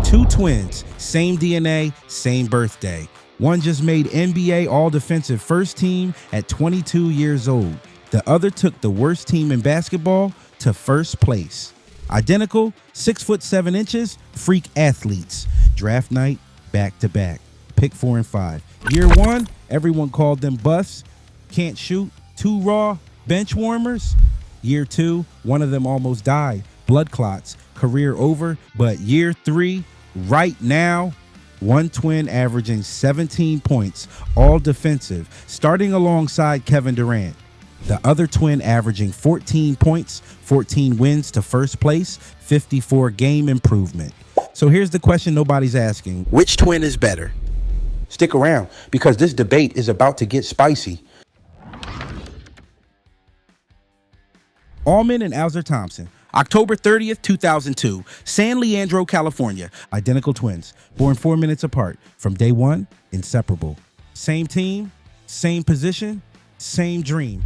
Two twins, same DNA, same birthday. One just made NBA All-Defensive First Team at 22 years old. The other took the worst team in basketball to first place. Identical, 6'7", freak athletes. Draft night, back-to-back. Pick 4 and 5. Year 1, everyone called them busts. Can't shoot, too raw, bench warmers. Year 2, one of them almost died. Blood clots, career over. But year 3, right now, one twin averaging 17 points, all defensive, starting alongside Kevin Durant. The other twin averaging 14 points, 14 wins to first place, 54 game improvement. So here's the question nobody's asking. Which twin is better? Stick around, because this debate is about to get spicy. Allman and Ausar Thompson. October 30th, 2002, San Leandro, California. Identical twins, born 4 minutes apart. From day one, inseparable. Same team, same position, same dream.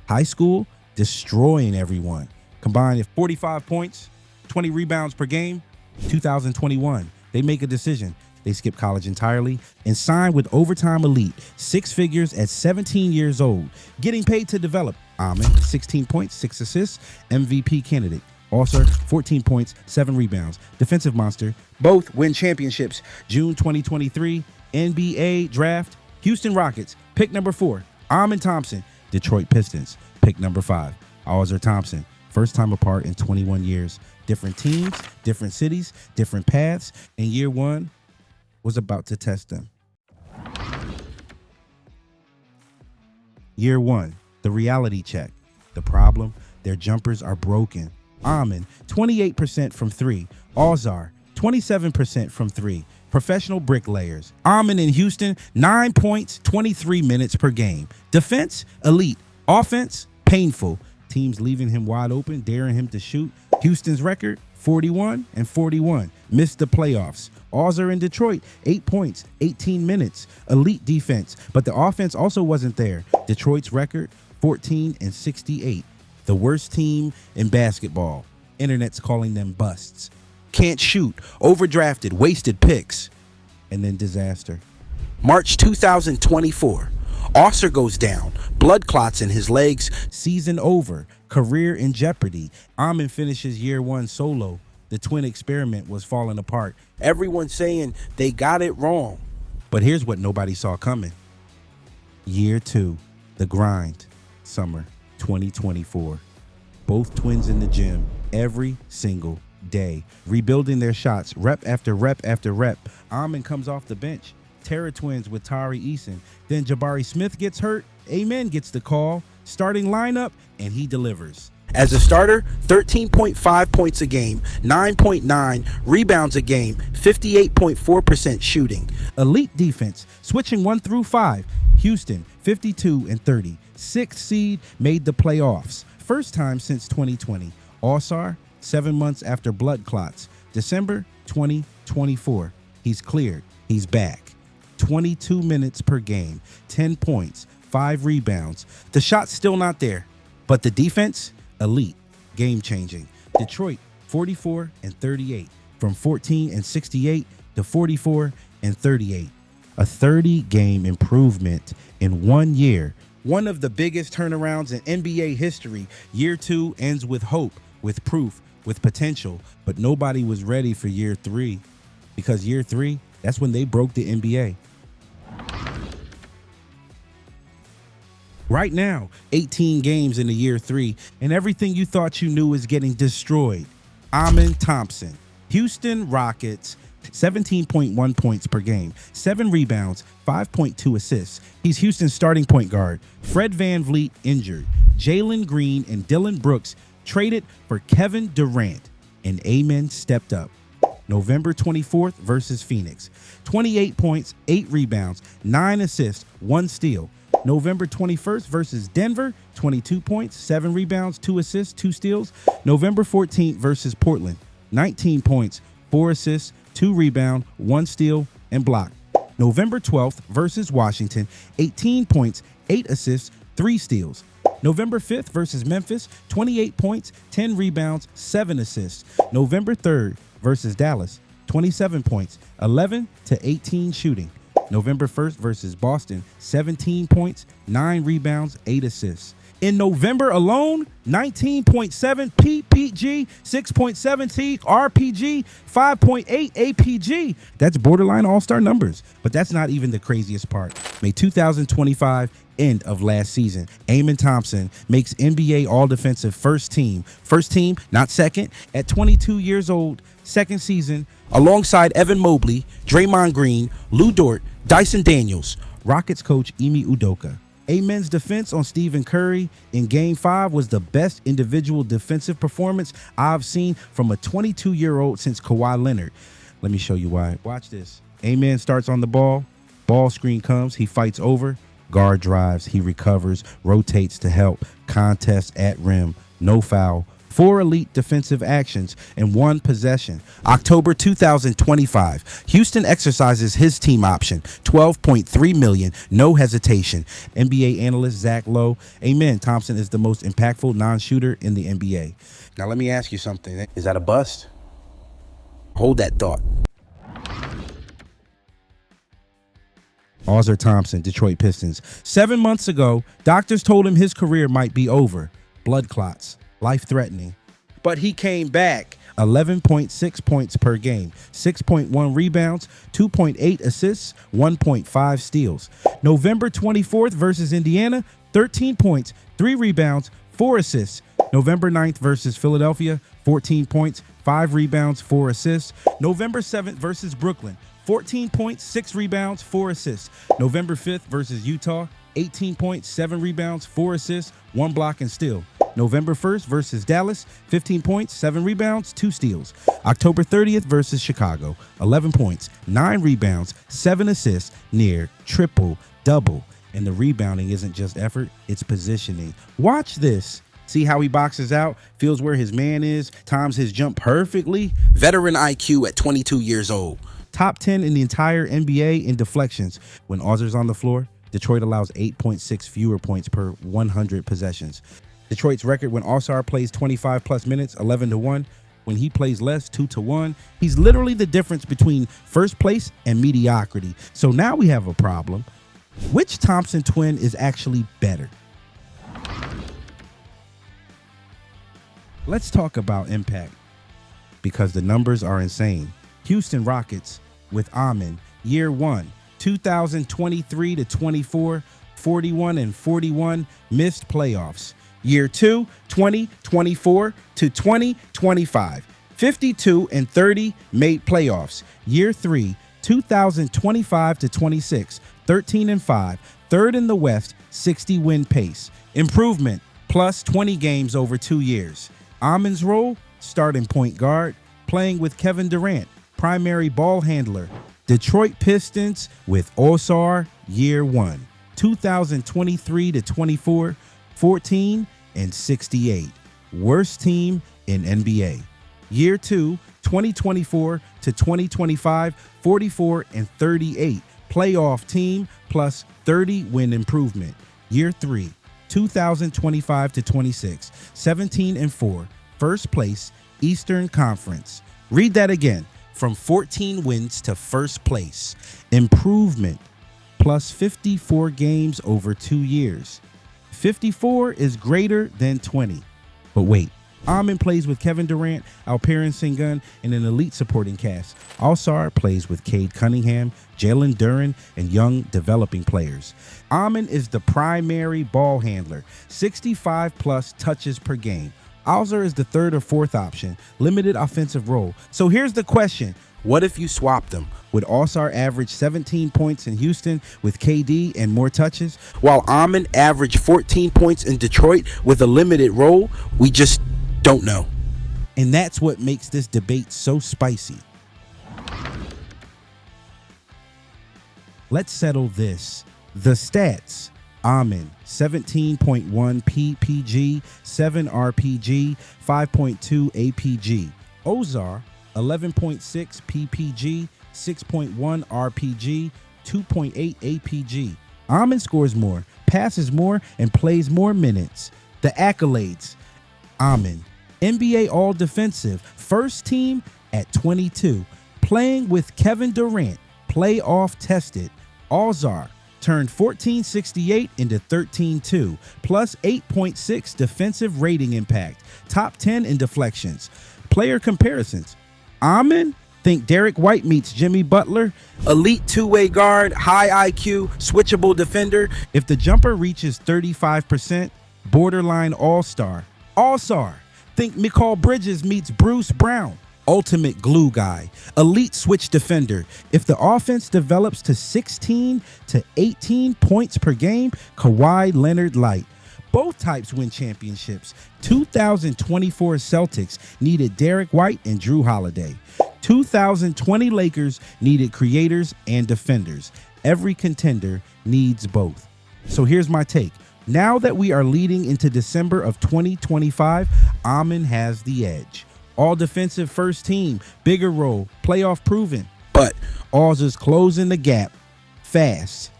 High school, destroying everyone. Combined 45 points, 20 rebounds per game. 2021, they make a decision. They skip college entirely and sign with Overtime Elite, 6 figures at 17 years old, getting paid to develop. Allman, 16 points, 6 assists, MVP candidate. Ausar, 14 points, 7 rebounds, defensive monster. Both win championships. June 2023, NBA draft, Houston Rockets, pick number 4. Allman Thompson, Detroit Pistons, pick number 5. Ausar Thompson, first time apart in 21 years. Different teams, different cities, different paths, and year 1 was about to test them. Year 1, the reality check. The problem, their jumpers are broken. Allman, 28% from 3. Ausar, 27% from 3. Professional bricklayers. Allman in Houston, 9 points, 23 minutes per game. Defense, elite. Offense, painful. Teams leaving him wide open, daring him to shoot. Houston's record, 41 and 41. Missed the playoffs. Ausar in Detroit, 8 points, 18 minutes. Elite defense, but the offense also wasn't there. Detroit's record, 14 and 68. The worst team in basketball. Internet's calling them busts. Can't shoot, overdrafted, wasted picks. And then disaster. March 2024. Ausar goes down. Blood clots in his legs. Season over. Career in jeopardy. Allman finishes year 1 solo. The twin experiment was falling apart. Everyone's saying they got it wrong. But here's what nobody saw coming. Year 2. The grind. Summer 2024. Both twins in the gym every single day, rebuilding their shots, rep after rep after rep. Allman comes off the bench. Terror twins with Tari Eason. Then Jabari Smith gets hurt. Amen gets the call. Starting lineup, and he delivers. As a starter, 13.5 points a game, 9.9 rebounds a game, 58.4% shooting. Elite defense, switching 1 through 5. Houston, 52 and 30. 6th seed, made the playoffs. First time since 2020. Ausar, 7 months after blood clots. December 2024. He's cleared. He's back. 22 minutes per game. 10 points. 5 rebounds. The shot's still not there. But the defense, elite. Game-changing. Detroit, 44 and 38. From 14 and 68 to 44 and 38. A 30-game improvement in 1 year. One of the biggest turnarounds in NBA history. Year 2 ends with hope, with proof, with potential. But nobody was ready for year 3. Because year 3, that's when they broke the NBA. Right now, 18 games in the year 3, and everything you thought you knew is getting destroyed. Allman Thompson, Houston Rockets, 17.1 points per game, 7 rebounds, 5.2 assists. He's Houston's starting point guard. Fred VanVleet injured. Jalen Green and Dylan Brooks traded for Kevin Durant, and Amen stepped up. November 24th versus Phoenix. 28 points, 8 rebounds, 9 assists, 1 steal. November 21st versus Denver, 22 points, 7 rebounds, 2 assists, 2 steals. November 14th versus Portland, 19 points, 4 assists, 2 rebounds, 1 steal, and block. November 12th versus Washington, 18 points, 8 assists, 3 steals. November 5th versus Memphis, 28 points, 10 rebounds, 7 assists. November 3rd versus Dallas, 27 points, 11 to 18 shooting. November 1st versus Boston, 17 points, 9 rebounds, 8 assists. In November alone, 19.7 PPG, 6.7 RPG, 5.8 APG. That's borderline all-star numbers. But that's not even the craziest part. May 2025, end of last season, Ausar Thompson makes NBA All-Defensive first team, not second, at 22 years old, second season, alongside Evan Mobley, Draymond Green, Lou Dort, Dyson Daniels, Rockets coach Ime Udoka. Amen's defense on Stephen Curry in Game 5 was the best individual defensive performance I've seen from a 22-year-old since Kawhi Leonard. Let me show you why. Watch this. Amen starts on the ball screen comes, he fights over, guard drives, he recovers, rotates to help, contest at rim, no foul. 4 elite defensive actions in 1 possession. October 2025, Houston exercises his team option, $12.3 million, no hesitation. NBA analyst Zach Lowe, Amen, Thompson is the most impactful non-shooter in the NBA. Now let me ask you something. Is that a bust? Hold that thought. Ausar Thompson, Detroit Pistons. 7 months ago, doctors told him his career might be over. Blood clots. Life-threatening. But he came back. 11.6 points per game, 6.1 rebounds, 2.8 assists, 1.5 steals. November 24th versus Indiana, 13 points, 3 rebounds, 4 assists. November 9th versus Philadelphia, 14 points, 5 rebounds, 4 assists. November 7th versus Brooklyn, 14 points, 6 rebounds, 4 assists. November 5th versus Utah, 18 points, 7 rebounds, 4 assists, 1 block and steal. November 1st versus Dallas, 15 points, 7 rebounds, 2 steals. October 30th versus Chicago, 11 points, 9 rebounds, 7 assists, near triple-double. And the rebounding isn't just effort, it's positioning. Watch this. See how he boxes out, feels where his man is, times his jump perfectly? Veteran IQ at 22 years old. Top 10 in the entire NBA in deflections. When Ausar's on the floor, Detroit allows 8.6 fewer points per 100 possessions. Detroit's record when Ausar plays 25 plus minutes, 11-1. When he plays less, 2-1. He's literally the difference between first place and mediocrity. So now we have a problem. Which Thompson twin is actually better? Let's talk about impact because the numbers are insane. Houston Rockets with Amen, year 1, 2023-24, 41-41, missed playoffs. Year 2, 2024 to 2025, 52-30, made playoffs. Year 3, 2025 to 26, 13-5, third in the West, 60-win pace. Improvement, plus 20 games over 2 years. Amen's role, starting point guard, playing with Kevin Durant, primary ball handler. Detroit Pistons with Ausar, year 1, 2023 to 24, 14-68. Worst team in NBA. Year 2, 2024 to 2025, 44-38. Playoff team plus 30 win improvement. Year 3, 2025 to 26, 17-4. First place, Eastern Conference. Read that again. From 14 wins to first place. Improvement plus 54 games over 2 years. 54 is greater than 20. But wait, Amen plays with Kevin Durant, Alperen Sengun, and an elite supporting cast. Ausar plays with Cade Cunningham, Jalen Duren, and young developing players. Amen is the primary ball handler, 65-plus touches per game. Ausar is the third or fourth option, limited offensive role. So here's the question. What if you swapped them? Would Ausar average 17 points in Houston with KD and more touches, while Amen average 14 points in Detroit with a limited role? We just don't know. And that's what makes this debate so spicy. Let's settle this. The stats. Amen, 17.1 PPG, 7 RPG, 5.2 APG. Ausar, 11.6 PPG, 6.1 RPG, 2.8 APG. Amen scores more, passes more, and plays more minutes. The accolades. Amen, NBA All-Defensive, first team at 22, Playing with Kevin Durant, playoff tested, Ausar turned 1468 into 13-2, plus 8.6 defensive rating impact, top 10 in deflections. Player comparisons. Amen? Think Derek White meets Jimmy Butler. Elite two-way guard, high IQ, switchable defender. If the jumper reaches 35%, borderline all-star. Ausar. Think Mikal Bridges meets Bruce Brown. Ultimate glue guy, elite switch defender. If the offense develops to 16 to 18 points per game, Kawhi Leonard light. Both types win championships. 2024 Celtics needed Derek White and Drew Holiday. 2020 Lakers needed creators and defenders. Every contender needs both. So here's my take. Now that we are leading into December of 2025, Amen has the edge. All defensive first team, bigger role, playoff proven. But Ausar's closing the gap fast.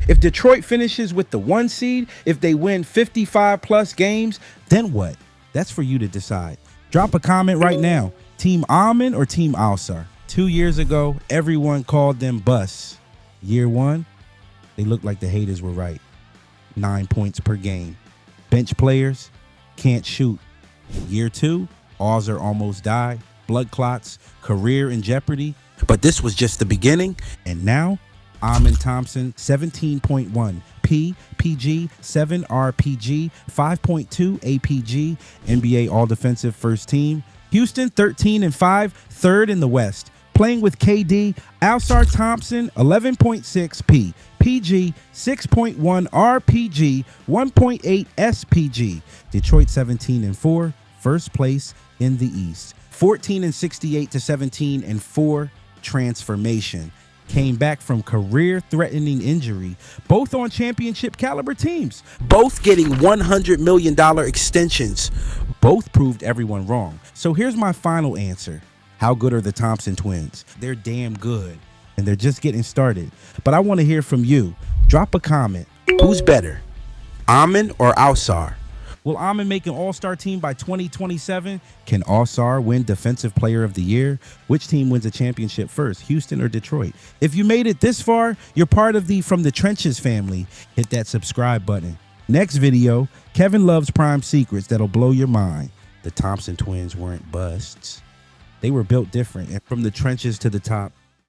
If Detroit finishes with the 1 seed, if they win 55 plus games, then what? That's for you to decide. Drop a comment right now. Team Amen or Team Ausar? 2 years ago, everyone called them busts. Year 1, they looked like the haters were right. 9 points per game. Bench players can't shoot. Year 2, Ausar almost died, blood clots, career in jeopardy. But this was just the beginning. And now, Ausar Thompson, 17.1 PG, 7 RPG, 5.2 APG, NBA All-Defensive First Team. Houston, 13-5, third in the West. Playing with KD, Ausar Thompson, 11.6 PG, 6.1 RPG, 1.8 SPG. Detroit, 17-4, first place in the East. 14-68 to 17-4 transformation. Came back from career-threatening injury, both on championship caliber teams, both getting $100 million extensions. Both proved everyone wrong. So here's my final answer. How good are the Thompson Twins? They're damn good, and they're just getting started. But I want to hear from you. Drop a comment. Who's better, Amen or Ausar? Will Amen make an all-star team by 2027? Can Ausar win Defensive Player of the Year? Which team wins a championship first, Houston or Detroit? If you made it this far, you're part of the From the Trenches family. Hit that subscribe button. Next video, Kevin loves prime secrets that'll blow your mind. The Thompson Twins weren't busts. They were built different, and from the trenches to the top.